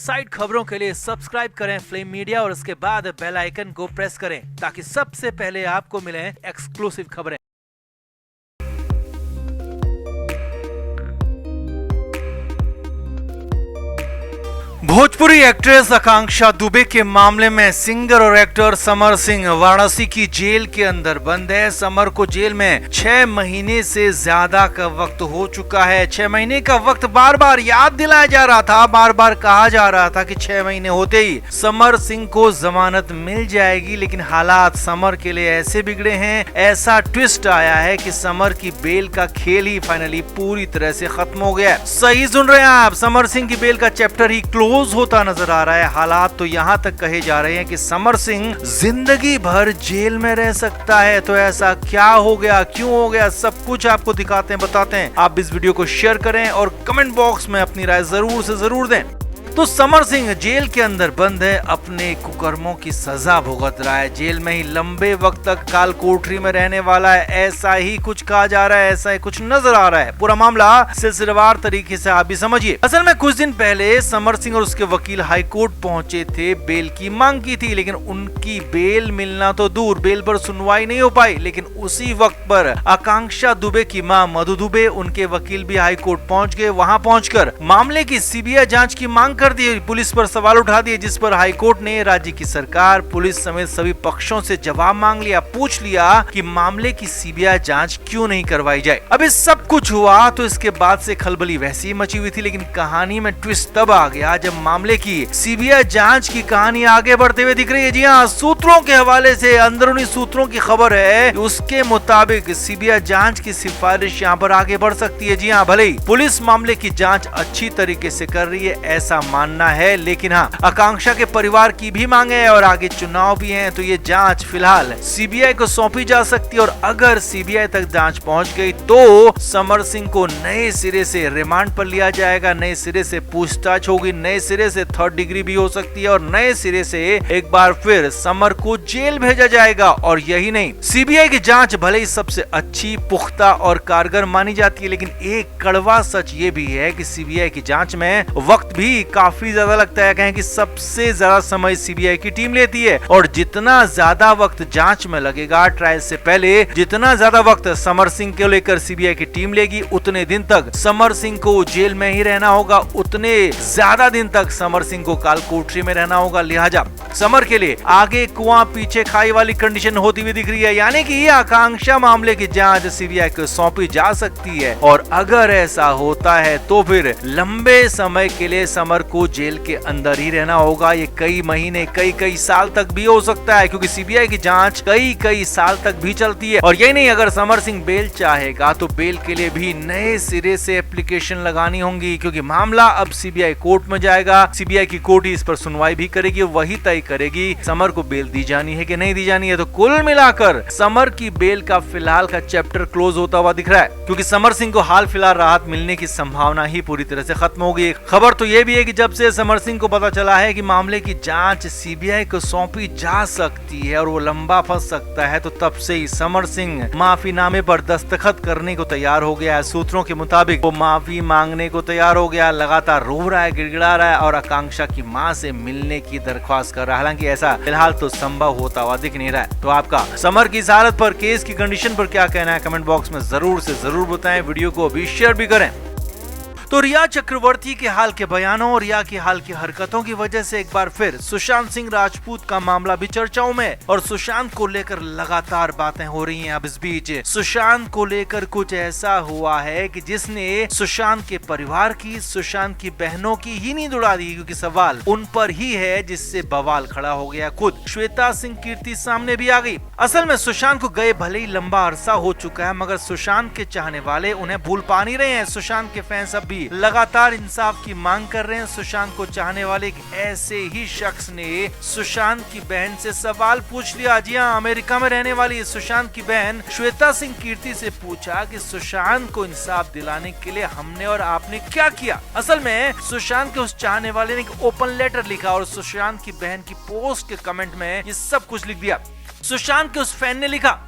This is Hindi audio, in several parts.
साइड खबरों के लिए सब्सक्राइब करें फ्लेम मीडिया और उसके बाद बेल आइकन को प्रेस करें ताकि सबसे पहले आपको मिले एक्सक्लूसिव खबरें। भोजपुरी एक्ट्रेस आकांक्षा दुबे के मामले में सिंगर और एक्टर समर सिंह वाराणसी की जेल के अंदर बंद है। समर को जेल में 6 महीने से ज्यादा का वक्त हो चुका है। 6 महीने का वक्त बार बार याद दिलाया जा रहा था, बार बार कहा जा रहा था कि 6 महीने होते ही समर सिंह को जमानत मिल जाएगी, लेकिन हालात समर के लिए ऐसे बिगड़े हैं, ऐसा ट्विस्ट आया है कि समर की बेल का खेल ही फाइनली पूरी तरह से खत्म हो गया। सही सुन रहे हैं आप, समर सिंह की बेल का चैप्टर ही क्लोज होता नजर आ रहा है। हालात तो यहाँ तक कहे जा रहे हैं कि समर सिंह जिंदगी भर जेल में रह सकता है। तो ऐसा क्या हो गया, क्यों हो गया, सब कुछ आपको दिखाते हैं, बताते हैं। आप इस वीडियो को शेयर करें और कमेंट बॉक्स में अपनी राय जरूर से जरूर दें। तो समर सिंह जेल के अंदर बंद है, अपने कुकर्मों की सजा भुगत रहा है। जेल में ही लंबे वक्त तक काल कोठरी में रहने वाला है, ऐसा ही कुछ कहा जा रहा है, ऐसा ही कुछ नजर आ रहा है। पूरा मामला सिलसिलेवार तरीके से आप भी समझिए। असल में कुछ दिन पहले समर सिंह और उसके वकील हाई कोर्ट पहुंचे थे, बेल की मांग की थी, लेकिन उनकी बेल मिलना तो दूर, बेल पर सुनवाई नहीं हो पाई। लेकिन उसी वक्त पर आकांक्षा दुबे की मां मधु दुबे, उनके वकील भी हाई कोर्ट पहुंच गए। वहां पहुंचकर मामले की सीबीआई जांच की मांग कर दिए, पुलिस पर सवाल उठा दिए, जिस पर हाईकोर्ट ने राज्य की सरकार, पुलिस समेत सभी पक्षों से जवाब मांग लिया, पूछ लिया कि मामले की सीबीआई जांच क्यों नहीं करवाई जाए। अब इस सब कुछ हुआ तो इसके बाद से खलबली वैसी ही मची हुई थी, लेकिन कहानी में ट्विस्ट तब आ गया जब मामले की सीबीआई जांच की कहानी आगे बढ़ते हुए दिख रही है। जी हाँ, सूत्रों के हवाले से, अंदरूनी सूत्रों की खबर है, उसके मुताबिक सीबीआई जांच की सिफारिश यहाँ पर आगे बढ़ सकती है। जी हाँ, भले ही पुलिस मामले की जांच अच्छी तरीके से कर रही है ऐसा मानना है, लेकिन हाँ, आकांक्षा के परिवार की भी मांग है और आगे चुनाव भी हैं, तो ये जांच फिलहाल सीबीआई को सौंपी जा सकती है। और अगर सीबीआई तक जांच पहुंच गई तो समर सिंह को नए सिरे से रिमांड पर लिया जाएगा, नए सिरे से पूछताछ होगी, नए सिरे से 3rd डिग्री भी हो सकती है और नए सिरे से एक बार फिर समर को जेल भेजा जाएगा। और यही नहीं, सीबीआई की जांच भले ही सबसे अच्छी, पुख्ता और कारगर मानी जाती है, लेकिन एक कड़वा सच ये भी है कि सीबीआई की जांच में वक्त भी काफी ज्यादा लगता है। कहें कि सबसे ज्यादा समय सीबीआई की टीम लेती है और जितना ज्यादा वक्त जांच में लगेगा ट्रायल से पहले, जितना ज्यादा वक्त समर सिंह को लेकर सीबीआई की टीम लेगी, उतने दिन तक समर सिंह को जेल में ही रहना होगा, उतने ज्यादा दिन तक समर सिंह को काल कोठरी में रहना होगा। लिहाजा समर के लिए आगे कुआं पीछे खाई वाली कंडीशन होती हुई दिख रही है, यानी कि आकांक्षा मामले की जांच सीबीआई को सौंपी जा सकती है। और अगर ऐसा होता है तो फिर लंबे समय के लिए समर को जेल के अंदर ही रहना होगा। ये कई महीने, कई साल तक भी हो सकता है, क्योंकि सीबीआई की जांच कई साल तक भी चलती है। और यही नहीं, अगर समर सिंह बेल चाहेगा तो बेल के लिए भी नए सिरे से एप्लीकेशन लगानी होंगी, क्योंकि मामला अब सीबीआई कोर्ट में जाएगा। सीबीआई की कोर्ट ही इस पर सुनवाई भी करेगी, वही तय करेगी समर को बेल दी जानी है कि नहीं दी जानी है। तो कुल मिलाकर समर की बेल का फिलहाल का चैप्टर क्लोज होता हुआ दिख रहा है, क्योंकि समर सिंह को हाल फिलहाल राहत मिलने की संभावना ही पूरी तरह से खत्म हो गई। खबर तो ये भी है कि जब से समर सिंह को पता चला है कि मामले की जांच सीबीआई को सौंपी जा सकती है और वो लंबा फंस सकता है, तो तब से ही समर सिंह माफीनामे पर दस्तखत करने को तैयार हो गया है। सूत्रों के मुताबिक वो माफी मांगने को तैयार हो गया, लगातार रो रहा है, गिड़गिड़ा रहा है और आकांक्षा की मां से मिलने की दरख्वास्त कर रहा है। हालांकि ऐसा फिलहाल तो संभव होता हुआ दिख नहीं रहा है। तो आपका समर की इस हालत पर, केस की कंडीशन पर क्या कहना है, कमेंट बॉक्स में जरूर से जरूर बताएं। वीडियो को भी शेयर भी करें। तो रिया चक्रवर्ती के हाल के बयानों और रिया की हाल की हरकतों की वजह से एक बार फिर सुशांत सिंह राजपूत का मामला भी चर्चाओं में, और सुशांत को लेकर लगातार बातें हो रही हैं। अब इस बीच सुशांत को लेकर कुछ ऐसा हुआ है कि जिसने सुशांत के परिवार की, सुशांत की बहनों की ही नींद उड़ा दी, क्योंकि सवाल उन पर ही है, जिससे बवाल खड़ा हो गया। खुद श्वेता सिंह कीर्ति सामने भी आ गई। असल में सुशांत को गए भले ही लंबा अरसा हो चुका है, मगर सुशांत के चाहने वाले उन्हें भूल पा नहीं रहे हैं। सुशांत के फैंस अब भी लगातार इंसाफ की मांग कर रहे हैं। सुशांत को चाहने वाले एक ऐसे ही शख्स ने सुशांत की बहन से सवाल पूछ लिया। जी हाँ, अमेरिका में रहने वाली सुशांत की बहन श्वेता सिंह कीर्ति से पूछा कि सुशांत को इंसाफ दिलाने के लिए हमने और आपने क्या किया। असल में सुशांत के उस चाहने वाले ने एक ओपन लेटर लिखा और सुशांत की बहन की पोस्ट के कमेंट में ये सब कुछ लिख दिया। सुशांत के उस फैन ने लिखा,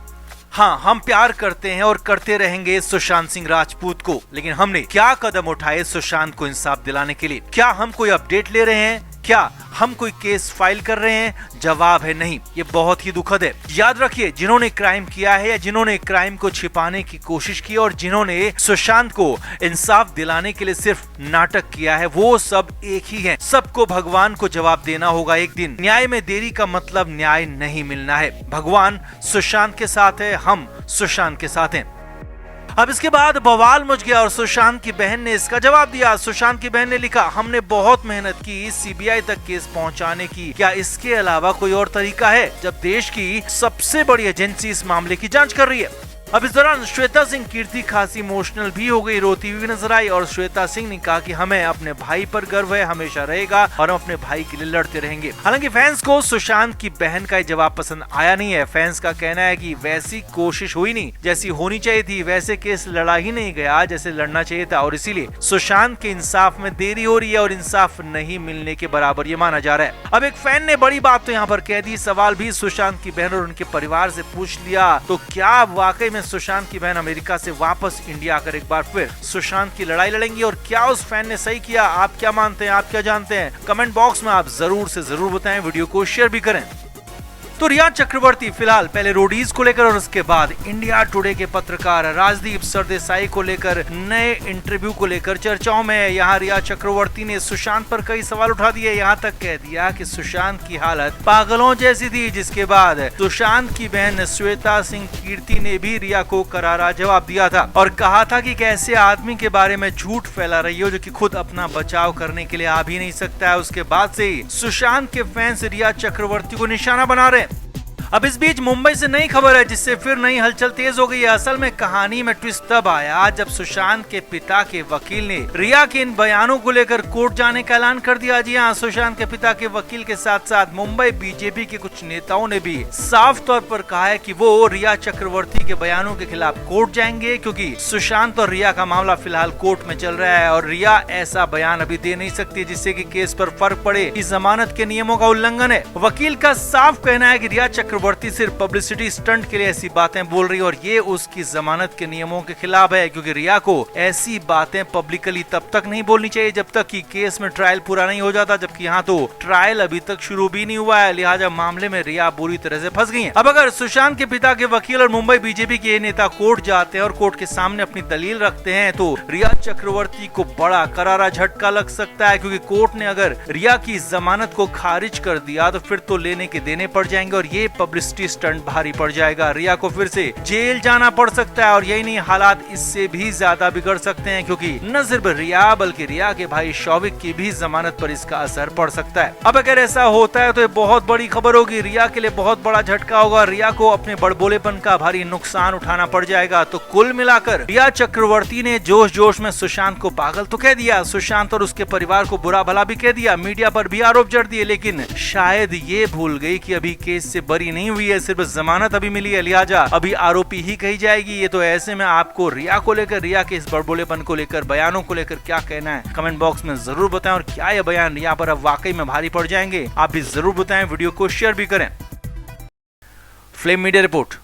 हाँ, हम प्यार करते हैं और करते रहेंगे सुशांत सिंह राजपूत को, लेकिन हमने क्या कदम उठाए सुशांत को इंसाफ दिलाने के लिए? क्या हम कोई अपडेट ले रहे हैं? क्या हम कोई केस फाइल कर रहे हैं? जवाब है नहीं। ये बहुत ही दुखद है। याद रखिए, जिन्होंने क्राइम किया है या जिन्होंने क्राइम को छिपाने की कोशिश की और जिन्होंने सुशांत को इंसाफ दिलाने के लिए सिर्फ नाटक किया है, वो सब एक ही हैं। सबको भगवान को जवाब देना होगा एक दिन। न्याय में देरी का मतलब न्याय नहीं मिलना है। भगवान सुशांत के साथ है, हम सुशांत के साथ हैं। अब इसके बाद बवाल मच गया और सुशांत की बहन ने इसका जवाब दिया। सुशांत की बहन ने लिखा, हमने बहुत मेहनत की सीबीआई तक केस पहुंचाने की। क्या इसके अलावा कोई और तरीका है जब देश की सबसे बड़ी एजेंसी इस मामले की जांच कर रही है? अब इस दौरान श्वेता सिंह कीर्ति खासी इमोशनल भी हो गई, रोती हुई नजर आई और श्वेता सिंह ने कहा कि हमें अपने भाई पर गर्व है, हमेशा रहेगा और हम अपने भाई के लिए लड़ते रहेंगे। हालांकि फैंस को सुशांत की बहन का जवाब पसंद आया नहीं है। फैंस का कहना है कि वैसी कोशिश हुई नहीं जैसी होनी चाहिए थी, वैसे केस लड़ा ही नहीं गया जैसे लड़ना चाहिए था और इसीलिए सुशांत के इंसाफ में देरी हो रही है और इंसाफ नहीं मिलने के बराबर ये माना जा रहा है। अब एक फैन ने बड़ी बात तो यहाँ पर कह दी, सवाल भी सुशांत की बहन और उनके परिवार से पूछ लिया, तो क्या वाकई में सुशांत की बहन अमेरिका से वापस इंडिया आकर एक बार फिर सुशांत की लड़ाई लड़ेंगी? और क्या उस फैन ने सही किया? आप क्या मानते हैं? आप क्या जानते हैं? कमेंट बॉक्स में आप जरूर से जरूर बताएं। वीडियो को शेयर भी करें। तो रिया चक्रवर्ती फिलहाल पहले रोडीज को लेकर और उसके बाद इंडिया टुडे के पत्रकार राजदीप सरदेसाई को लेकर नए इंटरव्यू को लेकर चर्चाओं में है। यहाँ रिया चक्रवर्ती ने सुशांत पर कई सवाल उठा दिए, यहाँ तक कह दिया कि सुशांत की हालत पागलों जैसी थी, जिसके बाद सुशांत की बहन श्वेता सिंह कीर्ति ने भी रिया को करारा जवाब दिया था और कहा था कि कैसे आदमी के बारे में झूठ फैला रही हो जो कि खुद अपना बचाव करने के लिए आ भी नहीं सकता है। उसके बाद से ही सुशांत के फैंस रिया चक्रवर्ती को निशाना बना रहे। अब इस बीच मुंबई से नई खबर है जिससे फिर नई हलचल तेज हो गई है। असल में कहानी में ट्विस्ट तब आया जब सुशांत के पिता के वकील ने रिया के इन बयानों को लेकर कोर्ट जाने का ऐलान कर दिया। जी हाँ, सुशांत के पिता के वकील के साथ साथ मुंबई बीजेपी के कुछ नेताओं ने भी साफ तौर पर कहा है कि वो रिया चक्रवर्ती के बयानों के खिलाफ कोर्ट जाएंगे, क्योंकि सुशांत और रिया का मामला फिलहाल कोर्ट में चल रहा है और रिया ऐसा बयान अभी दे नहीं सकती जिससे कि केस पर फर्क पड़े। इस जमानत के नियमों का उल्लंघन है। वकील का साफ कहना है कि रिया चक्रवर्ती सिर्फ पब्लिसिटी स्टंट के लिए ऐसी बातें बोल रही है और ये उसकी जमानत के नियमों के खिलाफ है, क्योंकि रिया को ऐसी बातें पब्लिकली तब तक नहीं बोलनी चाहिए जब तक कि केस में ट्रायल पूरा नहीं हो जाता, जबकि यहाँ तो ट्रायल अभी तक शुरू भी नहीं हुआ है। लिहाजा मामले में रिया बुरी तरह से फंस गई है। अब अगर सुशांत के पिता के वकील और मुंबई बीजेपी के नेता कोर्ट जाते हैं और कोर्ट के सामने अपनी दलील रखते हैं तो रिया चक्रवर्ती को बड़ा करारा झटका लग सकता है, क्योंकि कोर्ट ने अगर रिया की जमानत को खारिज कर दिया तो फिर तो लेने के देने पड़ जाएंगे और ये पब्लिसिटी स्टंट भारी पड़ जाएगा। रिया को फिर से जेल जाना पड़ सकता है और यही नहीं, हालात इससे भी ज्यादा बिगड़ सकते हैं, क्योंकि न सिर्फ रिया बल्कि रिया के भाई शौविक की भी जमानत पर इसका असर पड़ सकता है। अब अगर ऐसा होता है तो ये बहुत बड़ी खबर होगी, रिया के लिए बहुत बड़ा झटका होगा। रिया को अपने बड़बोलेपन का भारी नुकसान उठाना पड़ जाएगा। तो कुल मिलाकर रिया चक्रवर्ती ने जोश जोश में सुशांत को पागल तो कह दिया, सुशांत और उसके परिवार को बुरा भला भी कह दिया, मीडिया पर भी आरोप जड़ दिए, लेकिन शायद ये भूल गई कि अभी केस से बरी नहीं हुई है, सिर्फ जमानत अभी मिली है, लिहाजा अभी आरोपी ही कही जाएगी। ये तो ऐसे में आपको रिया को लेकर, रिया के इस बड़बोलेपन को लेकर, बयानों को लेकर क्या कहना है कमेंट बॉक्स में जरूर बताएं और क्या ये बयान रिया पर अब वाकई में भारी पड़ जाएंगे आप भी जरूर बताएं। वीडियो को शेयर भी करें। Flame media report.